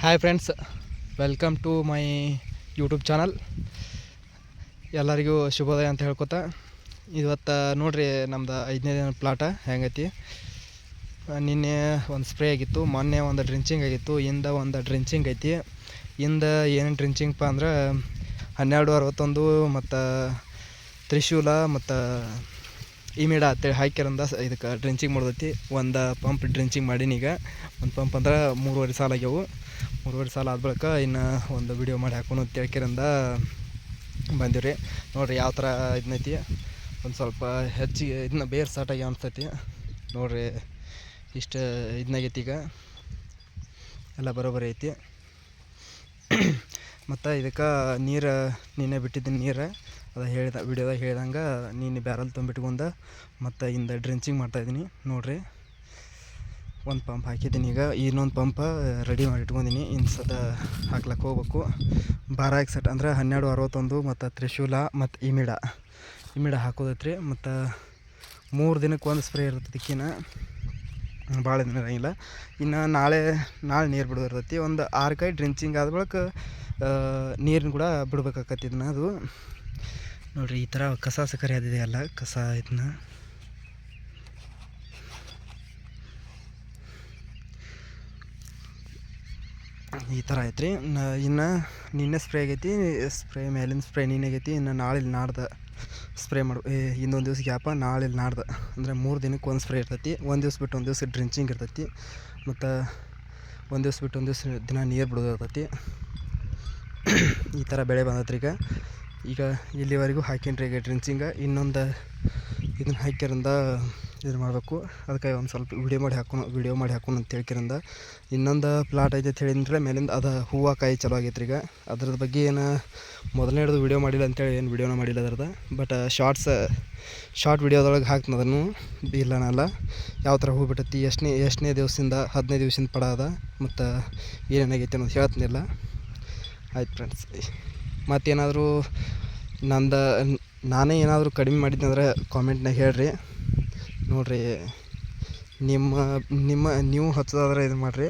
Hi friends, welcome to my YouTube channel. ಎಲ್ಲರಿಗೂ ಶುಭೋದಯ ಅಂತ ಹೇಳ್ಕೊತಾ ಇವತ್ತು ನೋಡ್ರಿ ನಮ್ದು 5ನೇ ದಿನ ಪ್ಲಾಟ ಹೆಂಗೈತಿ. ನಿನ್ನೆ ಒಂದು ಸ್ಪ್ರೇ ಆಗಿತ್ತು, ಮೊನ್ನೆ ಒಂದು ಡ್ರಿಂಚಿಂಗ್ ಆಗಿತ್ತು, ಇಂದ ಒಂದು ಡ್ರಿಂಚಿಂಗ್ ಐತಿ. ಇಂದ ಏನೇನು ಡ್ರಿಂಚಿಂಗ್ಪ ಅಂದ್ರೆ 1261 ಮತ್ತು ತ್ರಿಶೂಲ ಮತ್ತು ಇಮಿಡಾ ಅಂತೇಳಿ ಹಾಕ್ಯಾರಂದ ಇದಕ್ಕೆ ಡ್ರಿಂಚಿಂಗ್ ಮಾಡ್ದೈತಿ. ಒಂದು ಪಂಪ್ ಡ್ರಿಂಚಿಂಗ್ ಮಾಡೀನಿ. ಈಗ ಒಂದು ಪಂಪ್ ಅಂದ್ರೆ 3.5 ಸಾಲ ಆಗ್ಯಾವು. 3.5 ಸಾಲ ಆದ ಬಳಿಕ ಇನ್ನು ಒಂದು ವಿಡಿಯೋ ಮಾಡಿ ಹಾಕೋಣ ಅಂತ ತಿಳ್ಕಿರಂದ ಬಂದಿವ್ರಿ. ನೋಡಿರಿ ಯಾವ ಥರ ಇದನ್ನೈತಿ. ಒಂದು ಸ್ವಲ್ಪ ಹೆಚ್ಚಿಗೆ ಇದನ್ನ ಬೇರೆ ಸ್ಟಾರ್ಟಾಗಿ ಅನಿಸ್ತೈತಿ ನೋಡಿರಿ. ಇಷ್ಟು ಇದನ್ನಾಗೈತಿ. ಈಗ ಎಲ್ಲ ಬರೋಬ್ಬರಿ ಐತಿ. ಮತ್ತು ಇದಕ್ಕೆ ನೀರು ನಿನ್ನೆ ಬಿಟ್ಟಿದ್ದೀನಿ. ನೀರು ಅದು ವಿಡಿಯೋದಾಗ ಹೇಳ್ದಂಗೆ ನೀನು ಬ್ಯಾರಲ್ ತುಂಬಿಟ್ಕೊಂಡು ಮತ್ತು ಇಂದ ಡ್ರಿಂಚಿಂಗ್ ಮಾಡ್ತಾಯಿದ್ದೀನಿ ನೋಡಿರಿ. ಒಂದು ಪಂಪ್ ಹಾಕಿದ್ದೀನಿ. ಈಗ ಇನ್ನೊಂದು ಪಂಪ ರೆಡಿ ಮಾಡಿ ಇಟ್ಕೊಂಡಿನಿ. ಇನ್ನು ಸದ ಹಾಕ್ಲಕ್ಕೆ ಹೋಗ್ಬೇಕು. ಬಾರಾಕ್ ಸೆಟ್ ಅಂದರೆ 1261 ಮತ್ತು ತ್ರಿಶೂಲ ಮತ್ತು ಇಮಿಡ ಹಾಕೋದೈತ್ರಿ. ಮತ್ತು 3 ದಿನಕ್ಕೆ ಒಂದು ಸ್ಪ್ರೇ ಇರ್ತೈತಿ. ಇದಕ್ಕಿನ್ನ ಭಾಳ ದಿನ ಇರೋಂಗಿಲ್ಲ. ಇನ್ನು ನಾಳೆ ನೀರು ಬಿಡೋದಿರ್ತೈತಿ. ಒಂದು 6 ಕೈ ಡ್ರಿಂಚಿಂಗ್ ಆದ ಬಳಿಕ ನೀರನ್ನ ಕೂಡ ಬಿಡ್ಬೇಕಾಕತಿ. ಇದನ್ನ ಅದು ನೋಡಿರಿ ಈ ಥರ ಕಸ ಸಕ್ಕರೆ ಅದಿದೆ ಅಲ್ಲ, ಕಸ ಇದನ್ನ ಈ ಥರ ಐತ್ರಿ. ಇನ್ನು ನಿನ್ನೆ ಸ್ಪ್ರೇ ಆಗೈತಿ. ಸ್ಪ್ರೇ ಮೇಲಿನ ಸ್ಪ್ರೇ ನೀನು ಆಗೈತಿ. ಇನ್ನು ನಾಳೆ ನಾಡ್ದು ಸ್ಪ್ರೇ ಇನ್ನೊಂದು ದಿವ್ಸ ಗ್ಯಾಪ. ನಾಳೆ ನಾಡ್ದು ಅಂದರೆ 3 ದಿನಕ್ಕೆ ಒಂದು ಸ್ಪ್ರೇ ಇರ್ತೈತಿ. ಒಂದು ದಿವ್ಸ ಬಿಟ್ಟು ಒಂದು ದಿವ್ಸ ಡ್ರಿಂಚಿಂಗ್ ಇರ್ತೈತಿ. ಮತ್ತು ಒಂದು ದಿವ್ಸ ಬಿಟ್ಟು ಒಂದು ದಿವ್ಸ ದಿನ ನೀರು ಬಿಡೋದು ಇರ್ತೈತಿ. ಈ ಥರ ಬೆಳೆ ಬಂದೈತ್ರಿ. ಈಗ ಇಲ್ಲಿವರೆಗೂ ಹಾಕೀನಿ ಈಗ ಡ್ರಿಂಚಿಂಗ. ಇನ್ನೊಂದು ಇದನ್ನ ಹಾಕ್ಯಾರಿಂದ ಇದು ಮಾಡಬೇಕು. ಅದಕ್ಕೆ ಒಂದು ಸ್ವಲ್ಪ ವಿಡಿಯೋ ಮಾಡಿ ಹಾಕೋಣ ಅಂತ ಹೇಳ್ಕಿರಿಂದ. ಇನ್ನೊಂದು ಪ್ಲಾಟ್ ಐತೆ ಅಂತ ಹೇಳಿದ್ರೆ ಮೇಲಿಂದ ಅದು ಹೂವು ಕಾಯಿ ಚಲೋ ಆಗೈತ್ರಿ. ಈಗ ಅದ್ರದ್ದು ಬಗ್ಗೆ ಏನು ಮೊದಲನೇ ಹಿಡಿದು ವಿಡಿಯೋ ಮಾಡಿಲ್ಲ ಅಂತೇಳಿ ಏನು ವಿಡಿಯೋನ ಮಾಡಿಲ್ಲ ಅದ್ರದ್ದು. ಬಟ್ ಶಾರ್ಟ್ ವಿಡಿಯೋದೊಳಗೆ ಹಾಕ್ತೀನಿ ಅದನ್ನು. ಇಲ್ಲನಲ್ಲ ಯಾವ ಥರ ಹೂ ಬಿಟ್ಟೈತಿ, ಎಷ್ಟನೇ ದಿವಸದಿಂದ 15 ದಿವಸದಿಂದ ಪಡ ಅದ ಮತ್ತು ಏನೇನಾಗೈತಿ ಅನ್ನೋದು ಹೇಳ್ತೀನಿಲ್ಲ. ಆಯ್ತು ಫ್ರೆಂಡ್ಸ್, ಮತ್ತೇನಾದರೂ ನಾನೇ ಏನಾದರೂ ಕಡಿಮೆ ಮಾಡಿದ್ದೆ ಅಂದರೆ ಕಾಮೆಂಟ್ನಾಗ ಹೇಳ್ರಿ. ನೋಡಿರಿ, ನೀವು ಹಚ್ಚೋದಾದ್ರೆ ಇದು ಮಾಡಿರಿ.